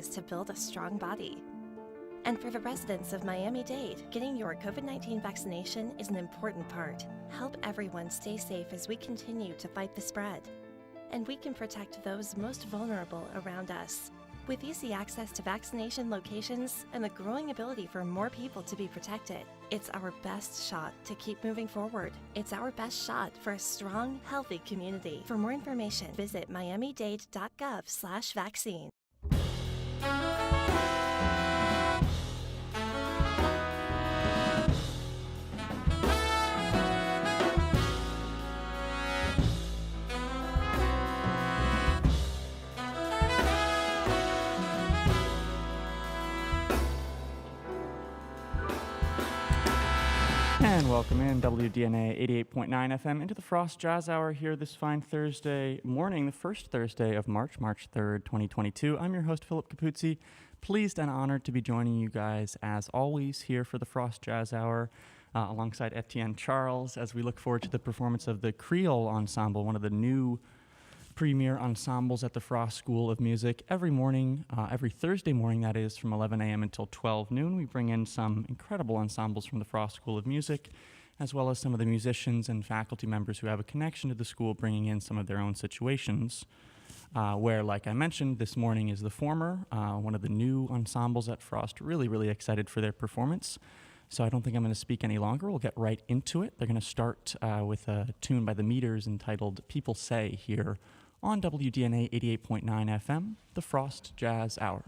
ways to build a strong body. And for the residents of Miami-Dade, getting your COVID-19 vaccination is an important part. Help everyone stay safe as we continue to fight the spread. And we can protect those most vulnerable around us. With easy access to vaccination locations and the growing ability for more people to be protected, it's our best shot to keep moving forward. It's our best shot for a strong, healthy community. For more information, visit miamidade.gov/vaccine. And welcome in WDNA 88.9 FM into the Frost Jazz Hour here this fine Thursday morning, the first Thursday of March 3rd, 2022. I'm your host, Philip Capuzzi. Pleased and honored to be joining you guys, as always, here for the Frost Jazz Hour alongside Etienne Charles as we look forward to the performance of the Creole Ensemble, one of the new premier ensembles at the Frost School of Music. Every morning, every Thursday morning, that is, from 11 a.m. until 12 noon, we bring in some incredible ensembles from the Frost School of Music, as well as some of the musicians and faculty members who have a connection to the school, bringing in some of their own situations, where, like I mentioned, this morning is the former, one of the new ensembles at Frost. Really, really excited for their performance. So I don't think I'm going to speak any longer. We'll get right into it. They're going to start with a tune by the Meters entitled People Say here on WDNA 88.9 FM, the Frost Jazz Hour.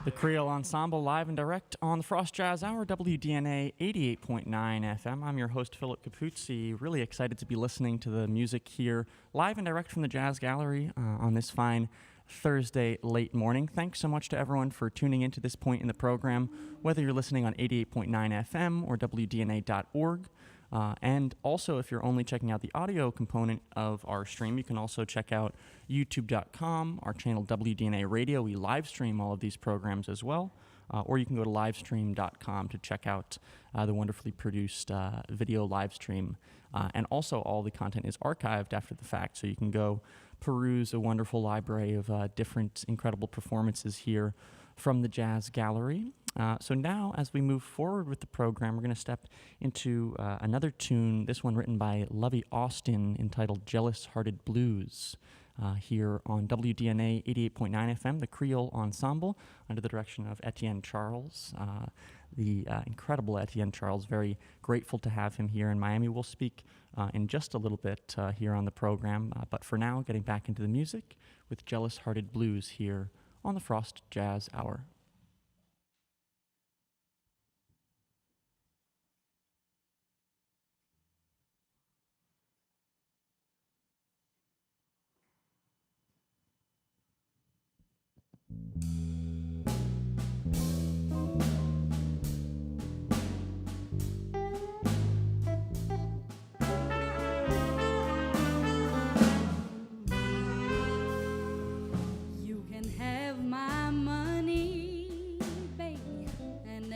The Creole Ensemble live and direct on the Frost Jazz Hour, WDNA 88.9 FM. I'm your host, Philip Capuzzi. Really excited to be listening to the music here live and direct from the Jazz Gallery on this fine Thursday late morning. Thanks so much to everyone for tuning in to this point in the program, whether you're listening on 88.9 FM or WDNA.org. And also, if you're only checking out the audio component of our stream, you can also check out youtube.com, our channel WDNA Radio. We live stream all of these programs as well. Or you can go to livestream.com to check out the wonderfully produced video live stream. And also, all the content is archived after the fact, so you can go peruse a wonderful library of different incredible performances here from the Jazz Gallery. So now, as we move forward with the program, we're going to step into another tune, this one written by Lovey Austin, entitled Jealous Hearted Blues, here on WDNA 88.9 FM, the Creole Ensemble, under the direction of Etienne Charles, the incredible Etienne Charles. Very grateful to have him here in Miami. We'll speak in just a little bit here on the program, but for now, getting back into the music with Jealous Hearted Blues here on the Frost Jazz Hour.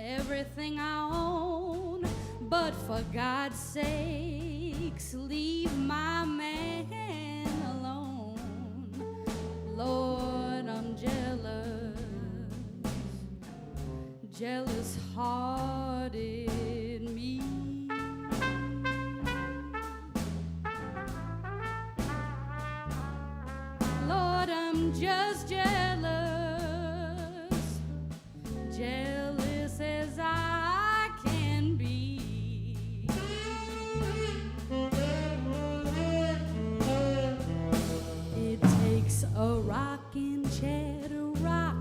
Everything I own, but for God's sakes, leave my man alone. Lord, I'm jealous-hearted me. Lord, I'm just jealous as I can be. It takes a rocking chair to rock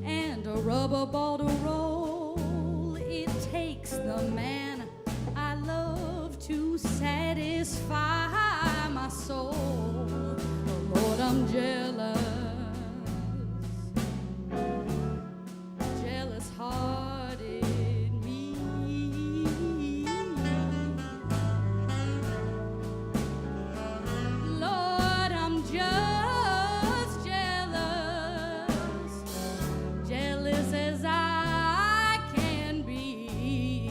and a rubber ball to roll. It takes the man I love to satisfy my soul. Lord, I'm jealous. Hearted me. Lord, I'm just jealous as I can be.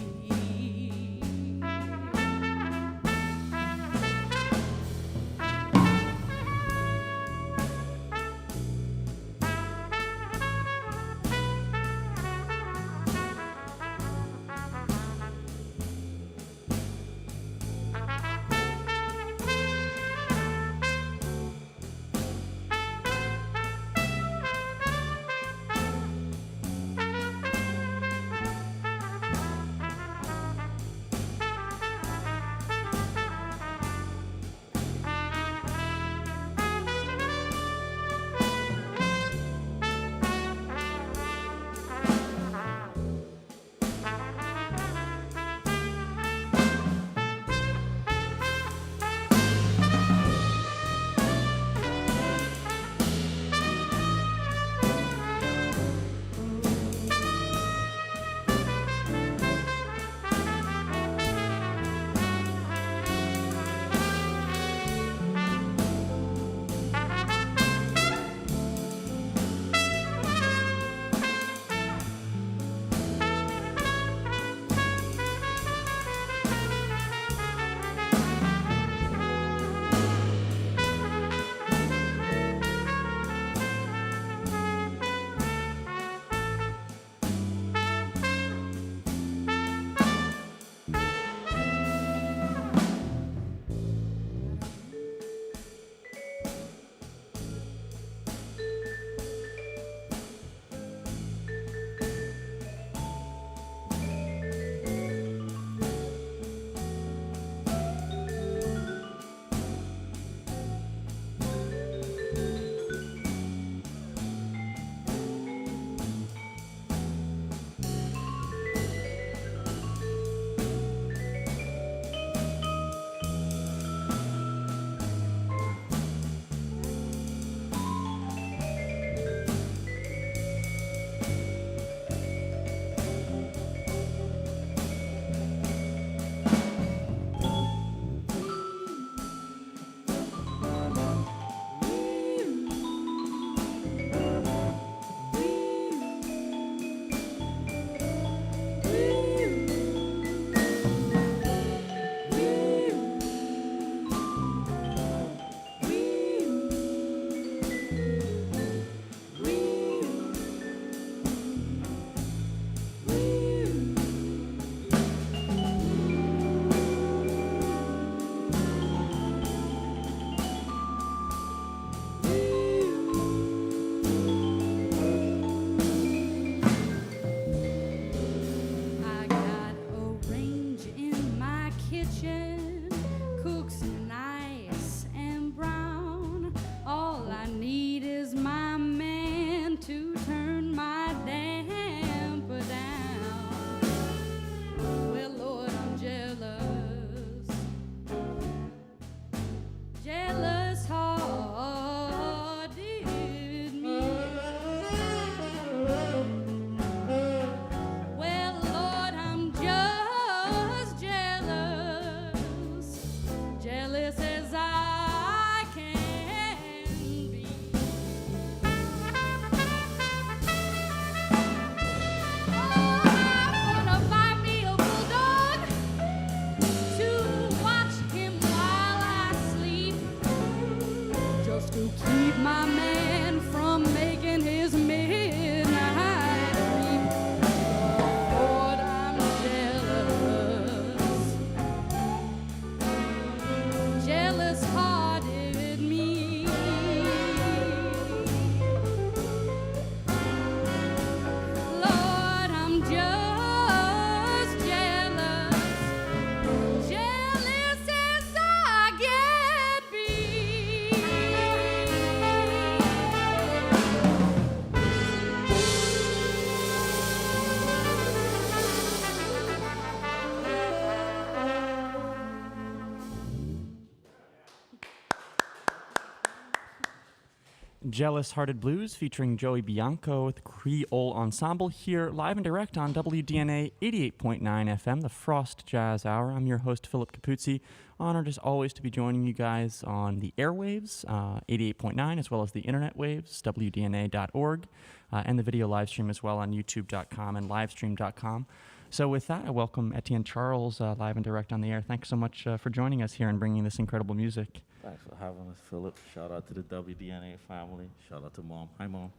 Jealous Hearted Blues featuring Joey Bianco with Creole Ensemble here live and direct on WDNA 88.9 FM, the Frost Jazz Hour. I'm your host, Philip Capuzzi. Honored as always to be joining you guys on the airwaves, 88.9, as well as the internet waves, WDNA.org, and the video live stream as well on YouTube.com and livestream.com. So with that, I welcome Etienne Charles live and direct on the air. Thanks so much for joining us here and bringing this incredible music. Thanks for having us, Philip. Shout out to the WDNA family. Shout out to Mom. Hi, Mom.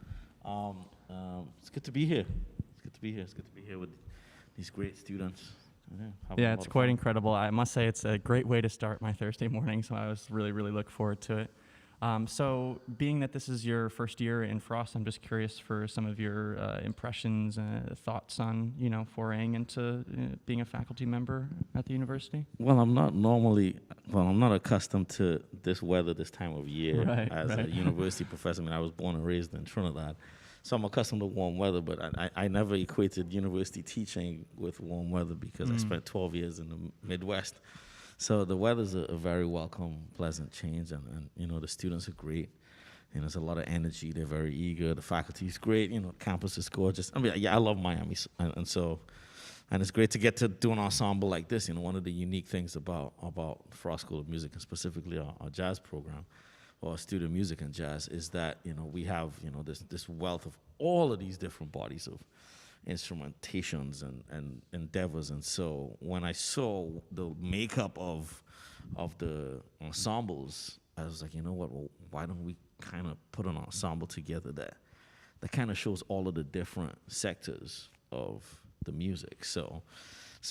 It's good to be here. It's good to be here with these great students. Yeah, it's quite incredible. I must say it's a great way to start my Thursday morning, so I was really look forward to it. So being that this is your first year in Frost, I'm just curious for some of your impressions and thoughts on, foraying into being a faculty member at the university. Well, I'm not accustomed to this weather this time of year as a university professor. I mean, I was born and raised in Trinidad, so I'm accustomed to warm weather, but I never equated university teaching with warm weather because I spent 12 years in the Midwest. So the weather's a very welcome, pleasant change, and the students are great. There's a lot of energy. They're very eager. The faculty's great. Campus is gorgeous. I mean, I love Miami, and it's great to get to do an ensemble like this. One of the unique things about Frost School of Music, and specifically our jazz program, or student music and jazz, is that we have this wealth of all of these different bodies of instrumentations and endeavors. And so when I saw the makeup of the ensembles, I was like, well, why don't we kind of put an ensemble together that kind of shows all of the different sectors of the music. So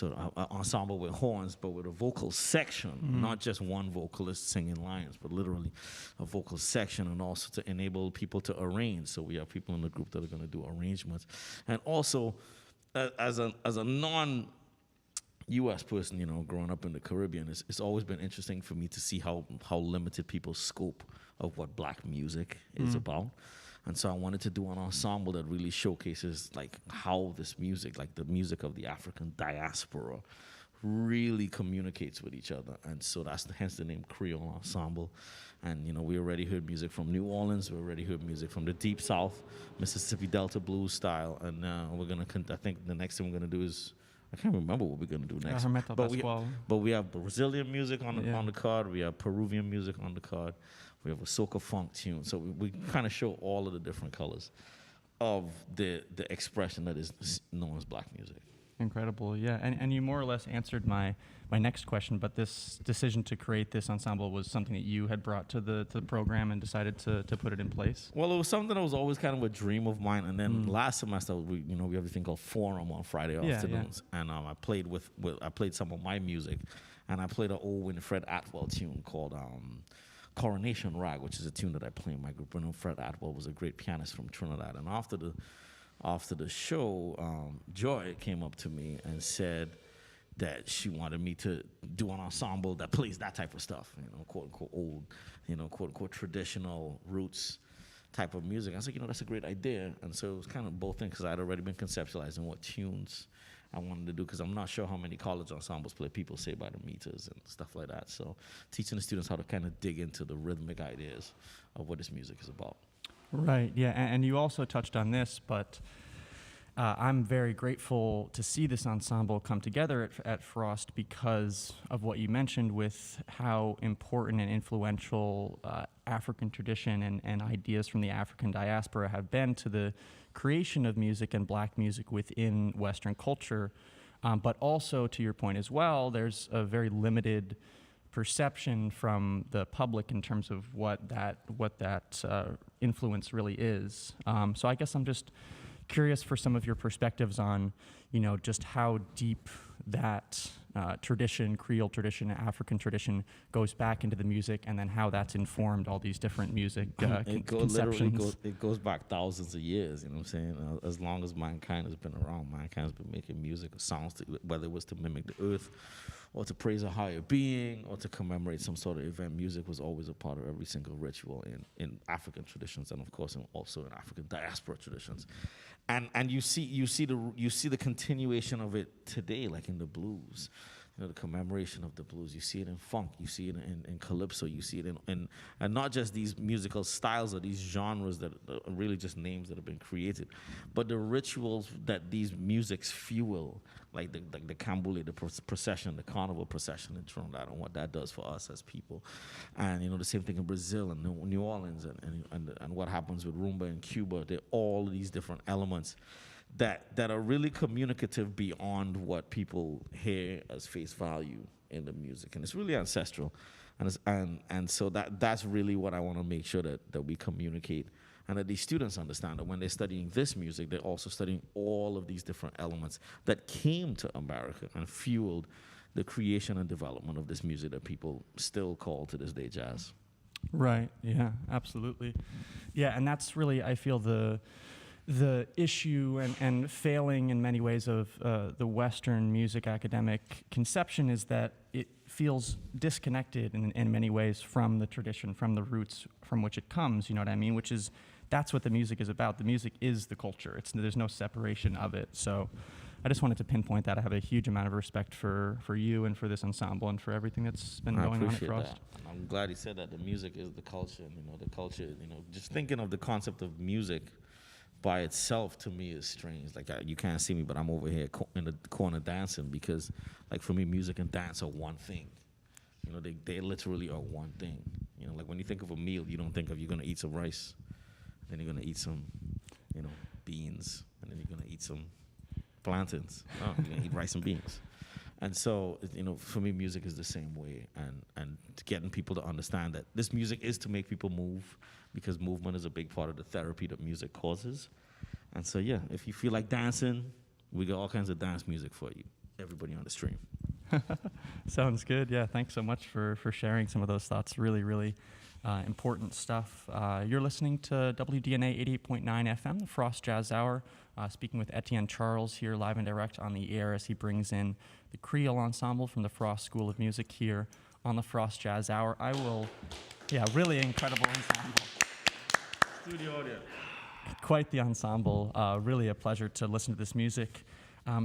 an ensemble with horns, but with a vocal section, not just one vocalist singing lines, but literally a vocal section, and also to enable people to arrange. So we have people in the group that are going to do arrangements. And also, as a non-U.S. person, growing up in the Caribbean, it's always been interesting for me to see how limited people's scope of what black music is about. And so I wanted to do an ensemble that really showcases how this music, the music of the African diaspora, really communicates with each other. And so hence the name Creole Ensemble. And we already heard music from New Orleans. We already heard music from the Deep South, Mississippi Delta blues style. And we're gonna. I think the next thing we're gonna do is, I can't remember what we're gonna do next. But we have Brazilian music on the card. We have Peruvian music on the card. We have a soca funk tune. So we kind of show all of the different colors of the expression that is known as black music. Incredible, yeah. And you more or less answered my next question, but this decision to create this ensemble was something that you had brought to the program and decided to put it in place? Well, it was something that was always kind of a dream of mine. And then last semester, we have this thing called Forum on Friday afternoons. Yeah. And I played some of my music, and I played an old Winfred Atwell tune called Coronation Rag, which is a tune that I play in my group. And Fred Atwell was a great pianist from Trinidad. And after the show, Joy came up to me and said that she wanted me to do an ensemble that plays that type of stuff, quote unquote old, quote unquote traditional roots type of music. I was like, that's a great idea. And so it was kind of both things, because I had already been conceptualizing what tunes I wanted to do, because I'm not sure how many college ensembles play People Say by the Meters and stuff like that. So teaching the students how to kind of dig into the rhythmic ideas of what this music is about. Right, yeah, and you also touched on this, but I'm very grateful to see this ensemble come together at Frost because of what you mentioned with how important and influential African tradition and ideas from the African diaspora have been to the creation of music and black music within Western culture. But also, to your point as well, there's a very limited perception from the public in terms of what that influence really is. So I guess I'm just curious for some of your perspectives on, just how deep that tradition, Creole tradition, African tradition goes back into the music, and then how that's informed all these different music conceptions. It goes back thousands of years, you know what I'm saying? As long as mankind has been around, mankind has been making music or songs, whether it was to mimic the earth, or to praise a higher being, or to commemorate some sort of event. Music was always a part of every single ritual in African traditions, and of course also in African diaspora traditions. And you see the continuation of it today, like in the blues. the commemoration of the blues. You see it in funk, you see it in calypso, you see it in and not just these musical styles or these genres that are really just names that have been created, but the rituals that these musics fuel, like the Cambule, the procession, the carnival procession in Trinidad, and what that does for us as people. And the same thing in Brazil and New Orleans and what happens with rumba in Cuba. They're all these different elements that are really communicative beyond what people hear as face value in the music, and it's really ancestral, and so that's really what I want to make sure that we communicate, and that these students understand that when they're studying this music, they're also studying all of these different elements that came to America and fueled the creation and development of this music that people still call to this day jazz. Right. Yeah. Absolutely. Yeah, and that's really, I feel, the issue and failing in many ways of the Western music academic conception is that it feels disconnected in many ways from the tradition, from the roots from which it comes, you know what I mean? That's what the music is about. The music is the culture. There's no separation of it. So I just wanted to pinpoint that. I have a huge amount of respect for you and for this ensemble and for everything that's been going on at Frost. That. I'm glad he said that. The music is the culture, and the culture, just thinking of the concept of music by itself to me is strange. Like, you can't see me, but I'm over here in the corner dancing because, like, for me, music and dance are one thing. They literally are one thing. Like when you think of a meal, you don't think of you're gonna eat some rice, then you're gonna eat some, beans, and then you're gonna eat some plantains. No, you're gonna eat rice and beans. And so, for me, music is the same way, and getting people to understand that this music is to make people move, because movement is a big part of the therapy that music causes. And so, yeah, if you feel like dancing, we got all kinds of dance music for you. Everybody on the stream. Sounds good. Yeah, thanks so much for sharing some of those thoughts. Really, really important stuff. You're listening to WDNA 88.9 FM, the Frost Jazz Hour, speaking with Etienne Charles here live and direct on the air as he brings in the Creole Ensemble from the Frost School of Music here on the Frost Jazz Hour. Really incredible ensemble. Studio audience. Quite the ensemble. Really a pleasure to listen to this music.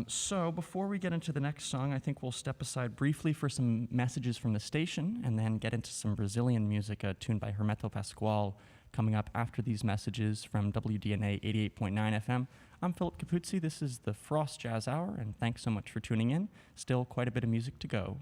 So before we get into the next song, I think we'll step aside briefly for some messages from the station and then get into some Brazilian music, tuned by Hermeto Pascoal, coming up after these messages from WDNA 88.9 FM. I'm Philip Capuzzi. This is the Frost Jazz Hour, and thanks so much for tuning in. Still quite a bit of music to go.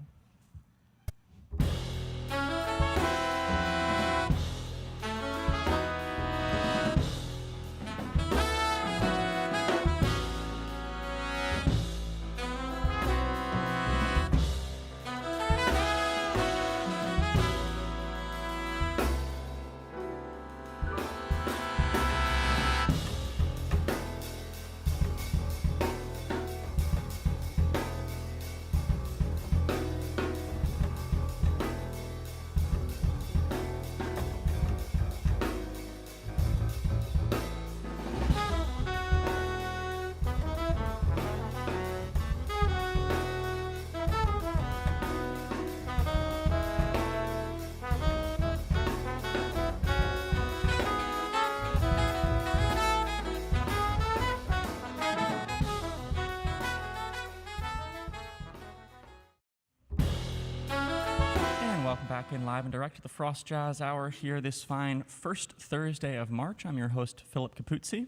Back in live and direct to the Frost Jazz Hour here this fine first Thursday of March. I'm your host, Philip Capuzzi.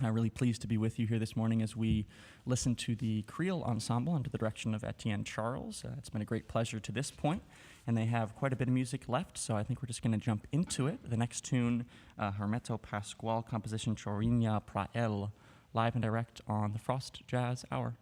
I'm really pleased to be with you here this morning as we listen to the Creole Ensemble under the direction of Etienne Charles. It's been a great pleasure to this point, and they have quite a bit of music left, so I think we're just going to jump into it. The next tune, Hermeto Pascoal composition Chorinha pra El, live and direct on the Frost Jazz Hour.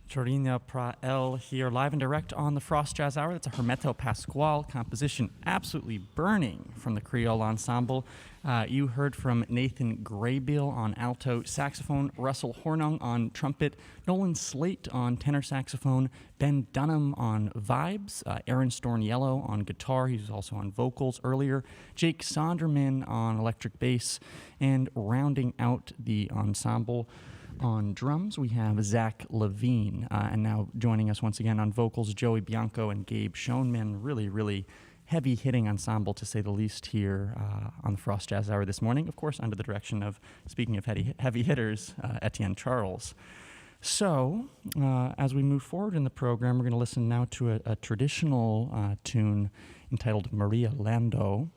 Chorina Prael here, live and direct on the Frost Jazz Hour. That's a Hermeto Pascual composition, absolutely burning, from the Creole Ensemble. You heard from Nathan Graybill on alto saxophone, Russell Hornung on trumpet, Nolan Slate on tenor saxophone, Ben Dunham on vibes, Aaron Storniello on guitar, he was also on vocals earlier, Jake Sonderman on electric bass, and rounding out the ensemble on drums, we have Zach Levine, and now joining us once again on vocals, Joey Bianco and Gabe Schoenman. Really, really heavy-hitting ensemble, to say the least, here on the Frost Jazz Hour this morning, of course, under the direction of, speaking of heavy hitters, Etienne Charles. So, as we move forward in the program, we're going to listen now to a traditional tune entitled Maria Lando.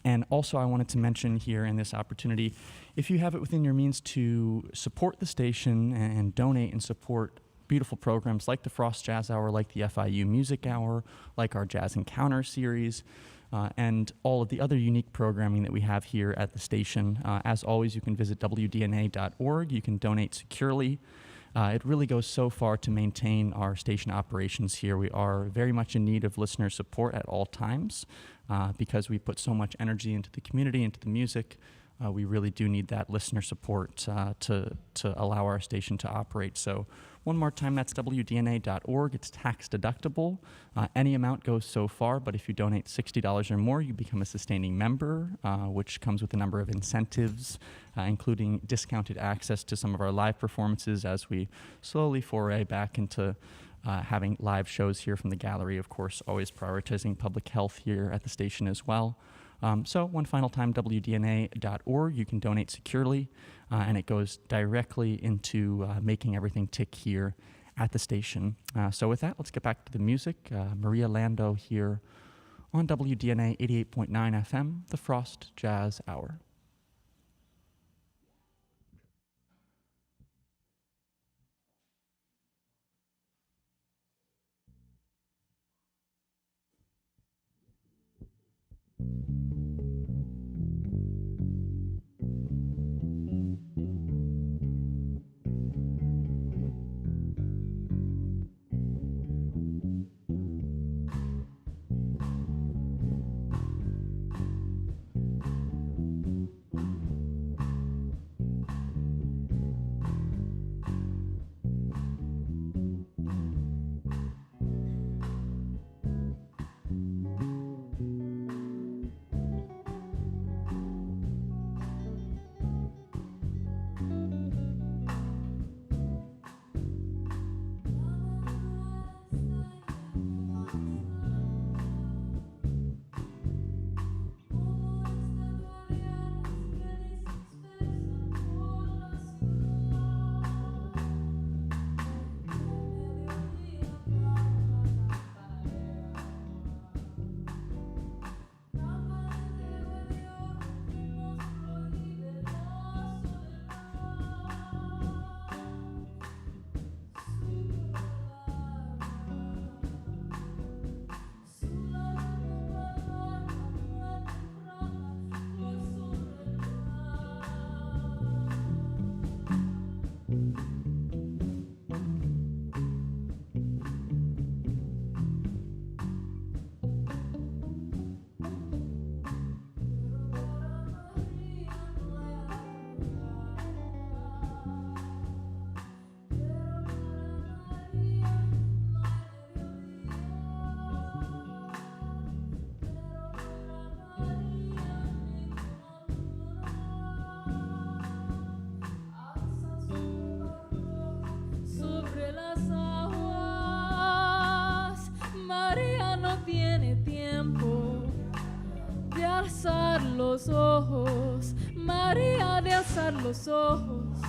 And also I wanted to mention here in this opportunity, if you have it within your means to support the station and donate and support beautiful programs like the Frost Jazz Hour, like the FIU Music Hour, like our Jazz Encounter series, and all of the other unique programming that we have here at the station. As always, you can visit wdna.org. You can donate securely. It really goes so far to maintain our station operations here. We are very much in need of listener support at all times because we put so much energy into the community, into the music. We really do need that listener support to allow our station to operate. So one more time, that's wdna.org. It's tax deductible. Any amount goes so far, but if you donate $60 or more, you become a sustaining member, which comes with a number of incentives, including discounted access to some of our live performances as we slowly foray back into having live shows here from the gallery, of course, always prioritizing public health here at the station as well. So one final time, wdna.org. You can donate securely, and it goes directly into making everything tick here at the station. So with that, let's get back to the music. Maria Lando here on WDNA 88.9 FM, the Frost Jazz Hour. los ojos, María de alzar los ojos,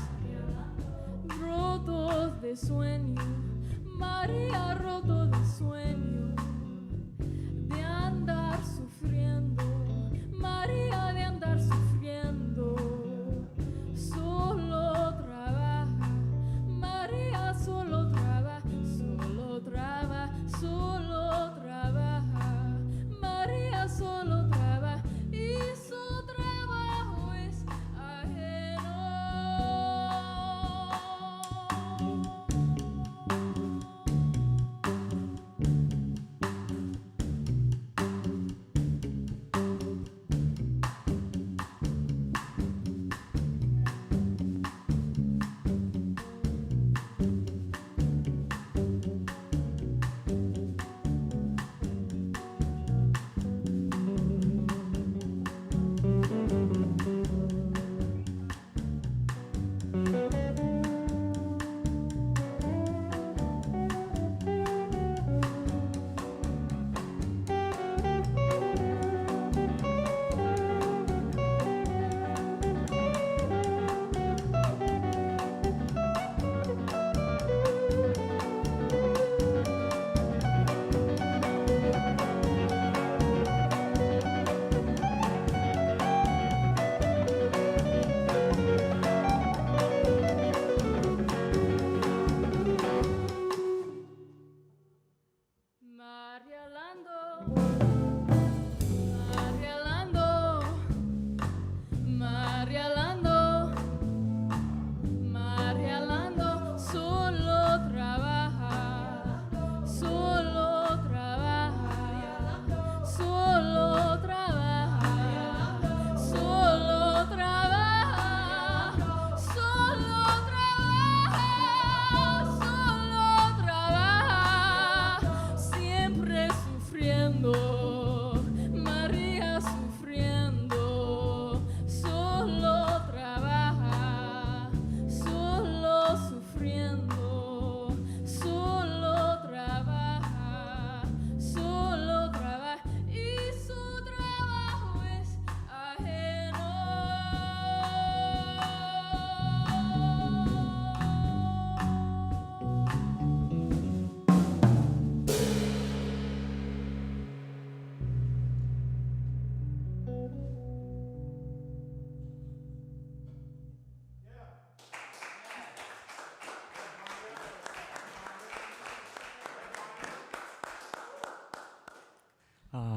rotos de sueño, María roto de sueño, de andar sufriendo, María de andar sufriendo, solo trabaja, María solo trabaja, solo trabaja, solo trabaja, María solo trabaja y su trabajo es ajeno.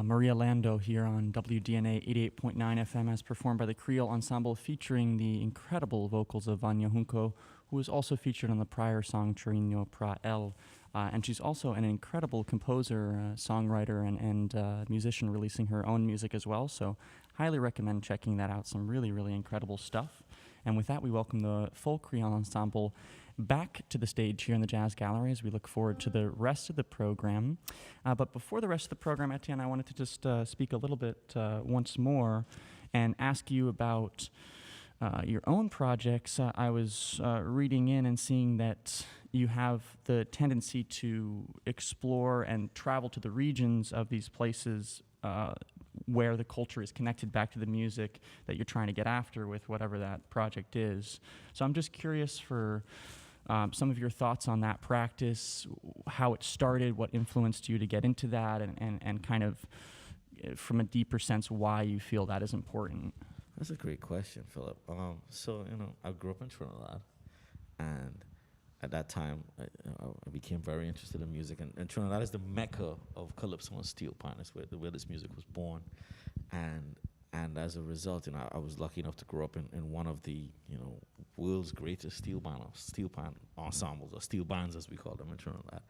Maria Lando here on WDNA 88.9 FM as performed by the Creole Ensemble featuring the incredible vocals of Vanya Junco, who was also featured on the prior song Chorino Pra El. And she's also an incredible composer, songwriter, and musician releasing her own music as well. So highly recommend checking that out. Some really, really incredible stuff. And with that, we welcome the full Creole Ensemble back to the stage here in the Jazz Gallery as we look forward to the rest of the program. But before the rest of the program, Etienne, I wanted to just speak a little bit once more and ask you about your own projects. I was reading in and seeing that you have the tendency to explore and travel to the regions of these places where the culture is connected back to the music that you're trying to get after with whatever that project is. So I'm just curious for some of your thoughts on that practice, how it started, what influenced you to get into that, and kind of from a deeper sense why you feel that is important. That's a great question, Philip. So, I grew up in Trinidad, and at that time, I became very interested in music. And Trinidad is the mecca of calypso and steel pan. It's where this music was born. And as a result, I was lucky enough to grow up in one of the, world's greatest steel pan ensembles, or steel bands as we call them in Trinidad.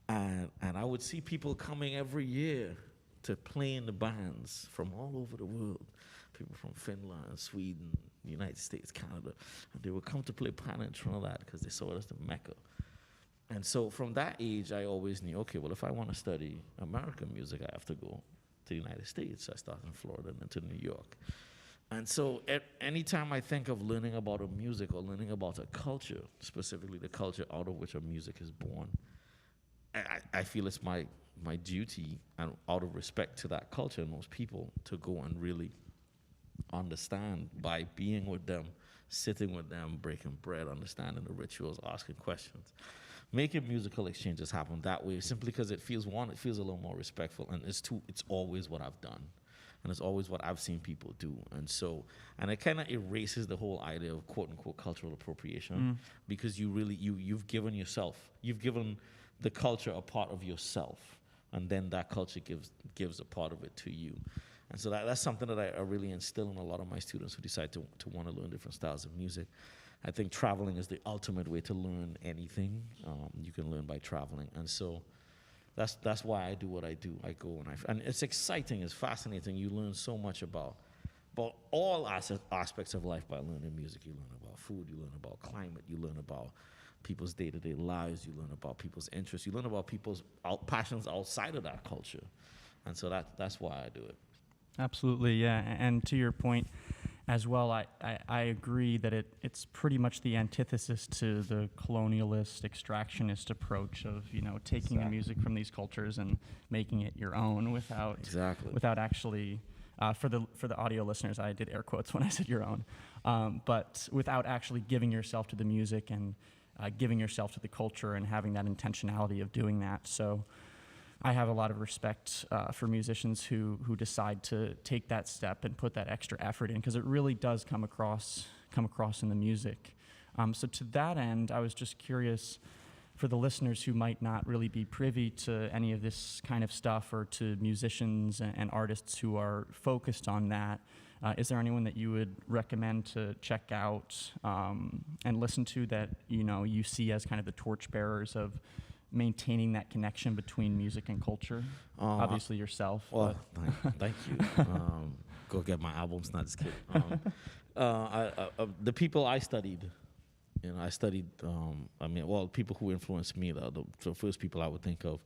And I would see people coming every year to play in the bands from all over the world. People from Finland, Sweden, United States, Canada. And they would come to play pan in Trinidad because they saw it as the mecca. And so from that age, I always knew, okay, well, if I want to study American music, I have to go to the United States. I started in Florida and then to New York. And so anytime I think of learning about a music or learning about a culture, specifically the culture out of which a music is born, I feel it's my duty, and out of respect to that culture and those people, to go and really understand by being with them, sitting with them, breaking bread, understanding the rituals, asking questions, making musical exchanges happen that way, simply because it feels a little more respectful, and it's always what I've done, and it's always what I've seen people do, and it kind of erases the whole idea of quote unquote cultural appropriation, because you've given the culture a part of yourself, and then that culture gives a part of it to you. And so that's something that I really instill in a lot of my students who decide to want to learn different styles of music. I think traveling is the ultimate way to learn anything. You can learn by traveling. And so that's why I do what I do. I go and it's exciting, it's fascinating. You learn so much about all aspects of life by learning music. You learn about food, you learn about climate, you learn about people's day-to-day lives, you learn about people's interests, you learn about people's passions outside of that culture. And so that's why I do it. Absolutely, yeah. And to your point as well, I agree that it's pretty much the antithesis to the colonialist, extractionist approach of, taking the music from these cultures and making it your own without actually, for the audio listeners, I did air quotes when I said your own, but without actually giving yourself to the music and giving yourself to the culture and having that intentionality of doing that. So I have a lot of respect for musicians who decide to take that step and put that extra effort in, because it really does come across in the music. So to that end, I was just curious, for the listeners who might not really be privy to any of this kind of stuff, or to musicians and artists who are focused on that, is there anyone that you would recommend to check out and listen to that you see as kind of the torchbearers of maintaining that connection between music and culture? Obviously yourself. Well, thank you. Go get my albums. Not just kidding. The people I studied, people who influenced me. The first people I would think of,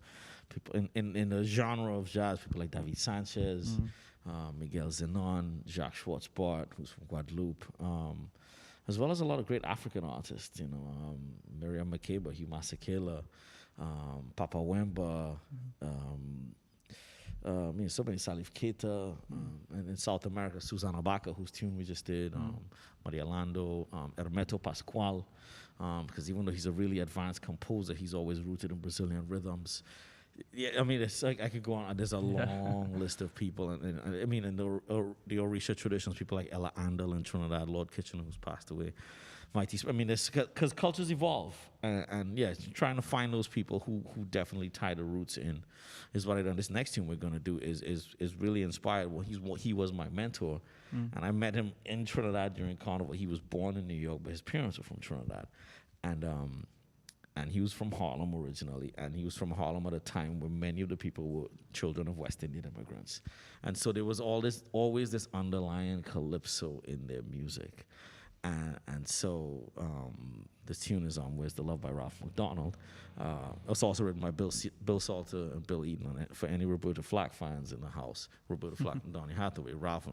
people in the genre of jazz, people like David Sanchez, Miguel Zenon, Jacques Schwartz-Bart, who's from Guadeloupe, as well as a lot of great African artists. Miriam Makeba, Hugh Masekela, Papa Wemba, so many, Salif Keita, and in South America, Susana Baca, whose tune we just did, Maria Lando, Hermeto Pascual, because even though he's a really advanced composer, he's always rooted in Brazilian rhythms. Yeah, it's like I could go on. There's a long list of people, and in the Orisha traditions, people like Ella Andel in Trinidad, Lord Kitchener, who's passed away. Because cultures evolve, and trying to find those people who definitely tie the roots in is what I done. This next thing we're gonna do is really inspired. Well, he was my mentor, and I met him in Trinidad during Carnival. He was born in New York, but his parents were from Trinidad, and he was from Harlem originally, and he was from Harlem at a time where many of the people were children of West Indian immigrants, and so there was always this underlying calypso in their music. And so this tune is on "Where's the Love" by Ralph McDonald. It's also written by Bill Salter and Bill Eaton on it. For any Roberta Flack fans in the house, Roberta Flack and Donny Hathaway, Ralph,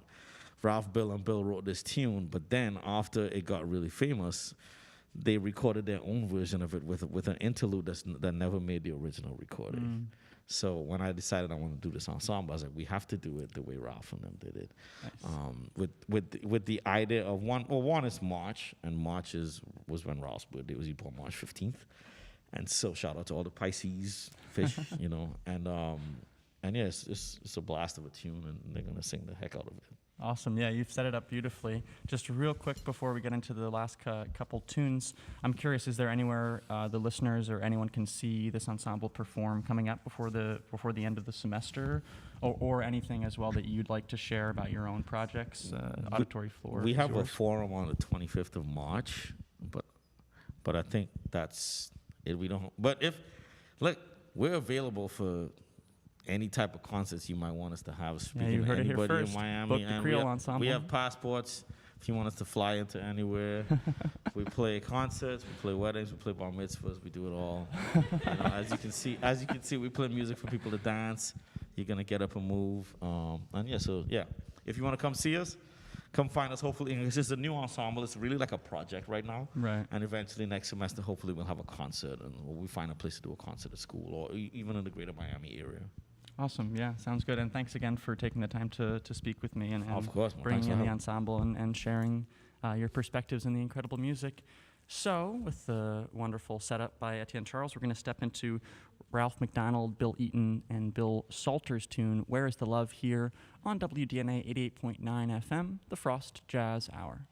Bill, and Bill wrote this tune. But then after it got really famous, they recorded their own version of it with an interlude that never made the original recording. So when I decided I wanted to do this ensemble, I was like, we have to do it the way Ralph and them did it. Nice. With the idea of one is March, and March was when Ralph's birthday was. He born March 15th. And so shout out to all the Pisces fish, and it's a blast of a tune, and they're gonna sing the heck out of it. Awesome. Yeah, you've set it up beautifully. Just real quick before we get into the last couple tunes, I'm curious, is there anywhere the listeners or anyone can see this ensemble perform coming up before the end of the semester, or anything as well that you'd like to share about your own projects? Auditory floor. We have a forum on the 25th of March, but I think that's it. We're available for any type of concerts you might want us to have. Speaking to anybody in Miami, book the Creole Ensemble. We have passports. If you want us to fly into anywhere, we play concerts, we play weddings, we play bar mitzvahs, we do it all. As you can see, we play music for people to dance. You're gonna get up and move, If you want to come see us, come find us. Hopefully, it's just a new ensemble. It's really like a project right now. Right. And eventually next semester, hopefully we'll have a concert, and we find a place to do a concert at school or even in the greater Miami area. Awesome. Yeah, sounds good. And thanks again for taking the time to speak with me and Of course. Well, bringing in the ensemble and sharing your perspectives and the incredible music. So, with the wonderful setup by Etienne Charles, we're going to step into Ralph McDonald, Bill Eaton, and Bill Salter's tune, Where is the Love, here on WDNA 88.9 FM, the Frost Jazz Hour.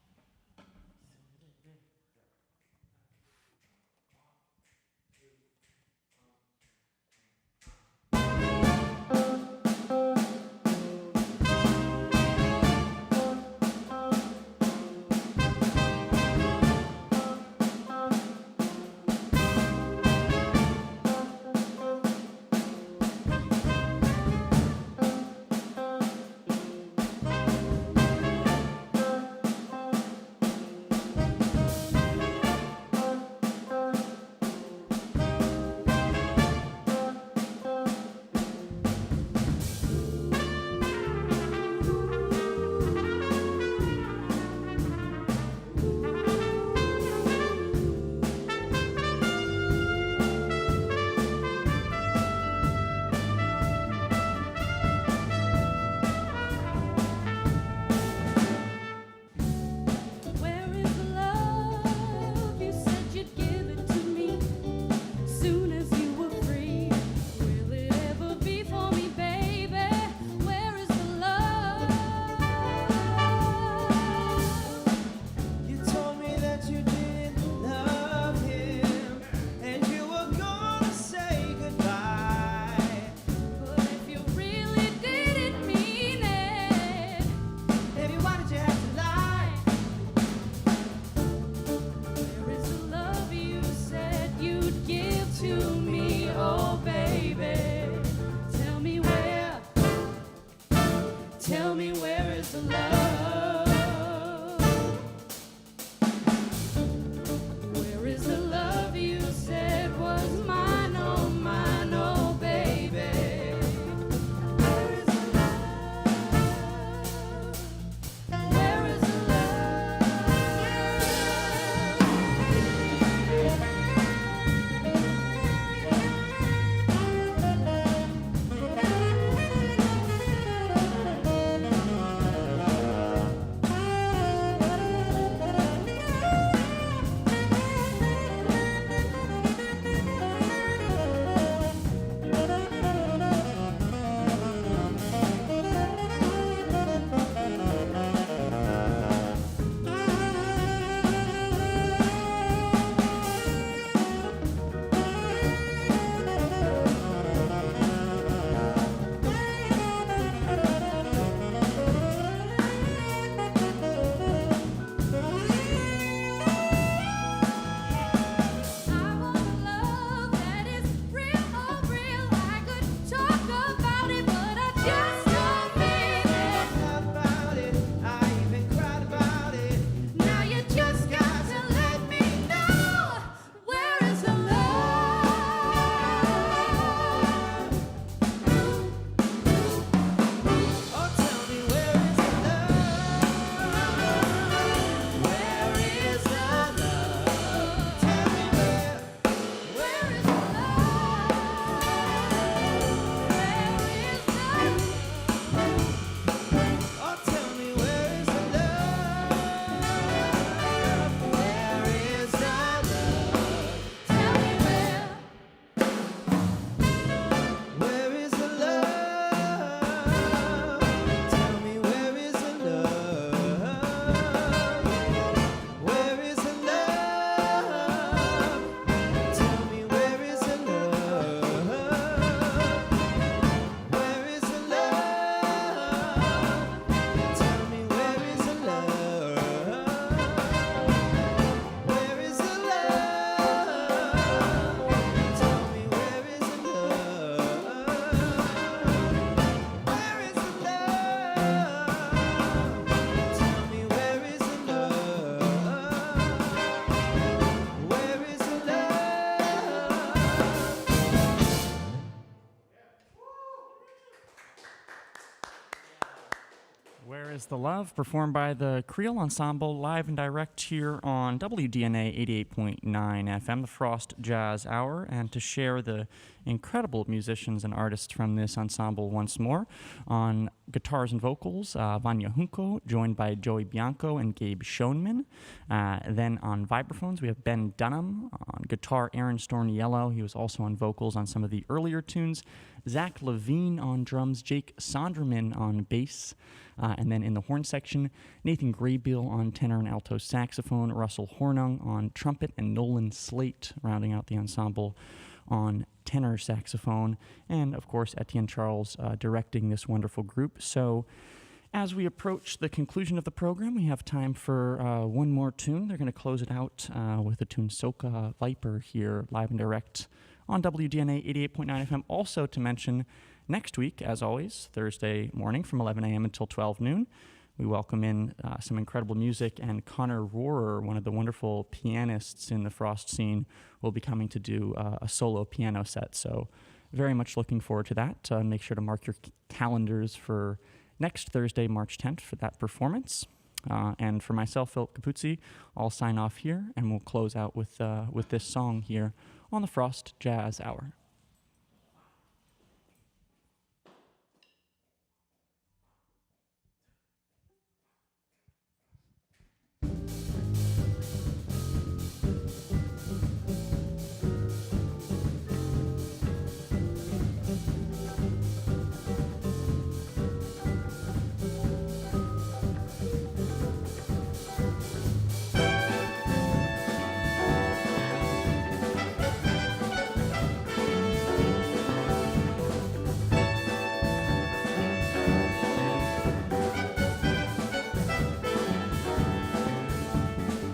Where is the Love, performed by the Creole Ensemble, live and direct here on WDNA 88.9 FM, the Frost Jazz Hour, and to share the incredible musicians and artists from this ensemble once more. On guitars and vocals, Vanya Junco, joined by Joey Bianco and Gabe Schoenman. Then on vibraphones, we have Ben Dunham. On guitar, Aaron Storniello. He was also on vocals on some of the earlier tunes. Zach Levine on drums, Jake Sonderman on bass. And then in the horn section, Nathan Graybill on tenor and alto saxophone, Russell Hornung on trumpet, and Nolan Slate rounding out the ensemble on tenor saxophone, and of course Etienne Charles directing this wonderful group. So as we approach the conclusion of the program, we have time for one more tune. They're going to close it out with the tune Soca Viper here, live and direct on WDNA 88.9 FM. Also to mention, next week, as always, Thursday morning from 11 a.m. until 12 noon, we welcome in some incredible music, and Connor Rohrer, one of the wonderful pianists in the Frost scene, will be coming to do a solo piano set. So very much looking forward to that. Make sure to mark your calendars for next Thursday, March 10th, for that performance. And for myself, Philip Capuzzi, I'll sign off here, and we'll close out with this song here on the Frost Jazz Hour.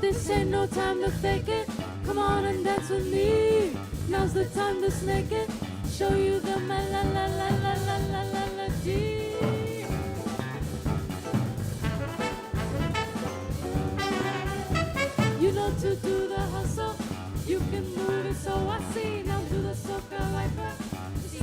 This ain't no time to fake it. Come on and dance with me. Now's the time to snake it. Show you the melody. You know to do the hustle. You can move it, so I see. Now do the soca viper. See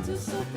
to soca,